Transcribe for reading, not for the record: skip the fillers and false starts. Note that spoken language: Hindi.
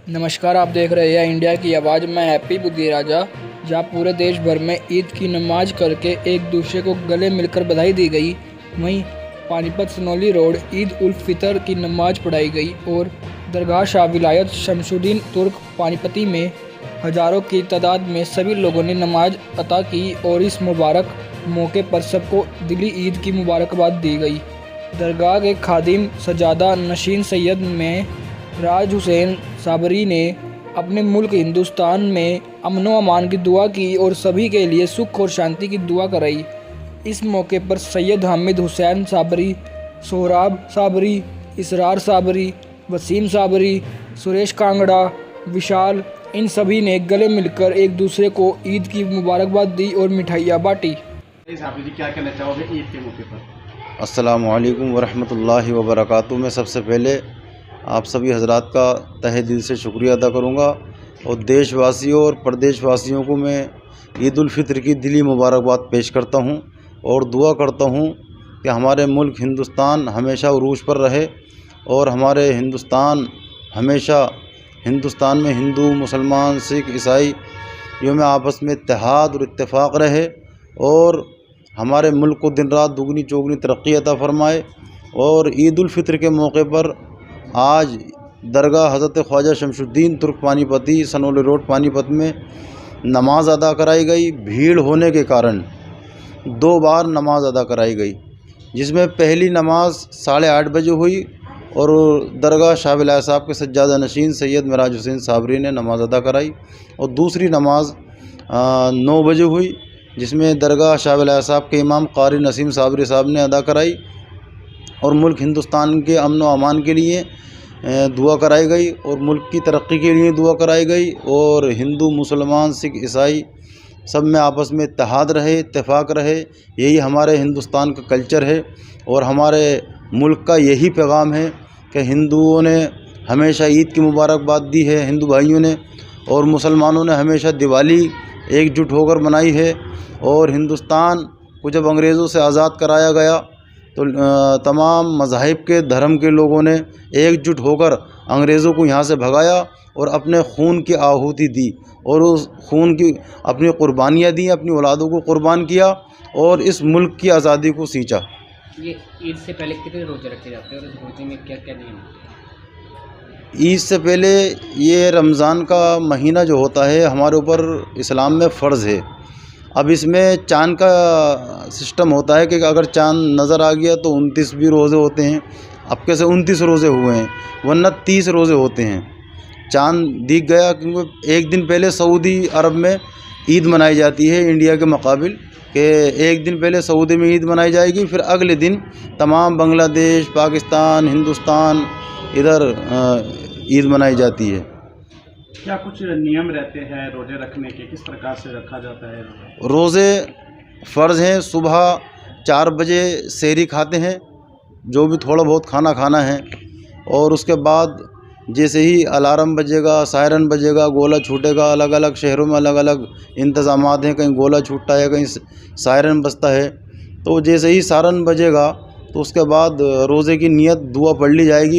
नमस्कार, आप देख रहे हैं इंडिया की आवाज़। मैं हैप्पी बुद्धि राजा। जहाँ पूरे देश भर में ईद की नमाज करके एक दूसरे को गले मिलकर बधाई दी गई, वहीं पानीपत सनौली रोड ईद उल फितर की नमाज पढ़ाई गई और दरगाह शाह विलायत शमसुद्दीन तुर्क पानीपती में हज़ारों की तादाद में सभी लोगों ने नमाज अता की और इस मुबारक मौके पर सबको दिली ईद की मुबारकबाद दी गई। दरगाह के खादिम सज्जादा नशीन सैयद में राज हुसैन साबरी ने अपने मुल्क हिंदुस्तान में अमन व अमान की दुआ की और सभी के लिए सुख और शांति की दुआ कराई। इस मौके पर सैयद हामिद हुसैन साबरी, सोहराब साबरी, इसरार साबरी, वसीम साबरी, सुरेश कांगड़ा, विशाल, इन सभी ने गले मिलकर एक दूसरे को ईद की मुबारकबाद दी और मिठाइयाँ बाँटी। साबरी जी, क्या कहना चाहोगे ईद के मौके पर? अस्सलामु अलैकुम वरहमतुल्लाहि वबरकातुहू। मैं सबसे पहले आप सभी हजरात का तहे दिल से शुक्रिया अदा करूँगा और देशवासियों और प्रदेशवासियों को मैं ईद उल फितर की दिली मुबारकबाद पेश करता हूँ और दुआ करता हूँ कि हमारे मुल्क हिंदुस्तान हमेशा उरूज पर रहे और हमारे हिंदुस्तान में हिंदू, मुसलमान, सिख, ईसाई यों में आपस में इत्तेहाद और इत्तेफाक रहे और हमारे मुल्क को दिन रात दुगनी चौगनी तरक्की अता फरमाए। और ईद उल फितर के मौके पर आज दरगाह हज़रत ख्वाजा शमसुद्दीन तुर्क पानीपती सनौली रोड पानीपत में नमाज अदा कराई गई। भीड़ होने के कारण 2 बार नमाज अदा कराई गई, जिसमें पहली नमाज 8:30 बजे हुई और दरगाह शाह विलायत साहब के सज्जादा नशीन सैयद मिराज हुसैन साबरी ने नमाज अदा कराई और दूसरी नमाज 9 बजे हुई, जिसमें दरगाह शाह विलायत साहब के इमाम कारी नसीम साबरी साहब ने अदा कराई और मुल्क हिंदुस्तान के अमन व अमान के लिए दुआ कराई गई और मुल्क की तरक्की के लिए दुआ कराई गई और हिंदू, मुसलमान, सिख, ईसाई सब में आपस में इत्तेहाद रहे, इत्तेफाक रहे। यही हमारे हिंदुस्तान का कल्चर है और हमारे मुल्क का यही पैगाम है कि हिंदुओं ने हमेशा ईद की मुबारकबाद दी है हिंदू भाइयों ने, और मुसलमानों ने हमेशा दिवाली एकजुट होकर मनाई है। और हिंदुस्तान को जब अंग्रेज़ों से आज़ाद कराया गया तो तमाम मज़ाहिब के धर्म के लोगों ने एकजुट होकर अंग्रेज़ों को यहाँ से भगाया और अपने खून की आहुति दी और उस खून की अपनी कुर्बानियाँ दी, अपनी औलादों को कुर्बान किया और इस मुल्क की आज़ादी को सींचा। ये ईद से पहले कितने रोजे रखे जाते हैं और इस रोजे में क्या क्या नियम? ईद से पहले ये रमज़ान का महीना जो होता है हमारे ऊपर इस्लाम में फ़र्ज़ है। अब इसमें चाँद का सिस्टम होता है कि अगर चाँद नज़र आ गया तो 29 भी रोज़े होते हैं। अब कैसे 29 रोज़े हुए हैं, वरना 30 रोज़े होते हैं। चाँद दिख गया क्योंकि एक दिन पहले सऊदी अरब में ईद मनाई जाती है इंडिया के मुकाबिल, कि एक दिन पहले सऊदी में ईद मनाई जाएगी, फिर अगले दिन तमाम बांग्लादेश, पाकिस्तान, हिंदुस्तान इधर ईद मनाई जाती है। क्या कुछ नियम रहते हैं रोजे रखने के? किस प्रकार से रखा जाता है? रोज़े फ़र्ज़ हैं। सुबह 4 बजे सहरी खाते हैं, जो भी थोड़ा बहुत खाना खाना है, और उसके बाद जैसे ही अलार्म बजेगा, सायरन बजेगा, गोला छूटेगा। अलग अलग शहरों में अलग अलग इंतज़ामात हैं, कहीं गोला छूटता है, कहीं सायरन बजता है। तो जैसे ही सायरन बजेगा तो उसके बाद रोज़े की नियत दुआ पढ़ ली जाएगी।